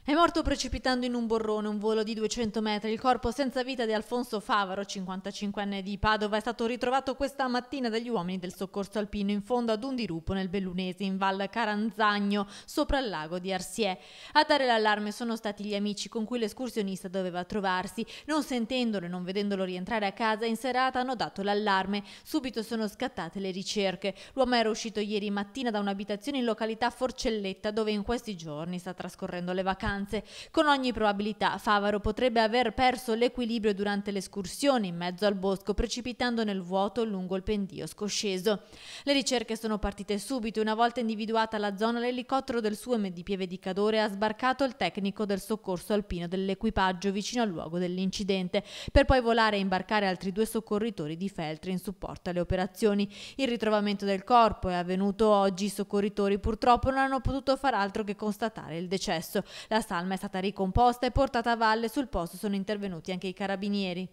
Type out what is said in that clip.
È morto precipitando in un burrone, un volo di 200 metri. Il corpo senza vita di Alfonso Favaro, 55enne di Padova, è stato ritrovato questa mattina dagli uomini del soccorso alpino in fondo ad un dirupo nel Bellunese, in Val Caranzagno, sopra il lago di Arsiè. A dare l'allarme sono stati gli amici con cui l'escursionista doveva trovarsi. Non sentendolo e non vedendolo rientrare a casa in serata hanno dato l'allarme. Subito sono scattate le ricerche. L'uomo era uscito ieri mattina da un'abitazione in località Forcelletta, dove in questi giorni sta trascorrendo le vacanze. Con ogni probabilità Favaro potrebbe aver perso l'equilibrio durante l'escursione in mezzo al bosco, precipitando nel vuoto lungo il pendio scosceso. Le ricerche sono partite subito. Una volta individuata la zona, l'elicottero del SUEM di Pieve di Cadore ha sbarcato il tecnico del soccorso alpino dell'equipaggio vicino al luogo dell'incidente, per poi volare e imbarcare altri 2 soccorritori di Feltre in supporto alle operazioni. Il ritrovamento del corpo è avvenuto oggi. I soccorritori purtroppo non hanno potuto far altro che constatare il decesso. La salma è stata ricomposta e portata a valle. Sul posto sono intervenuti anche i carabinieri.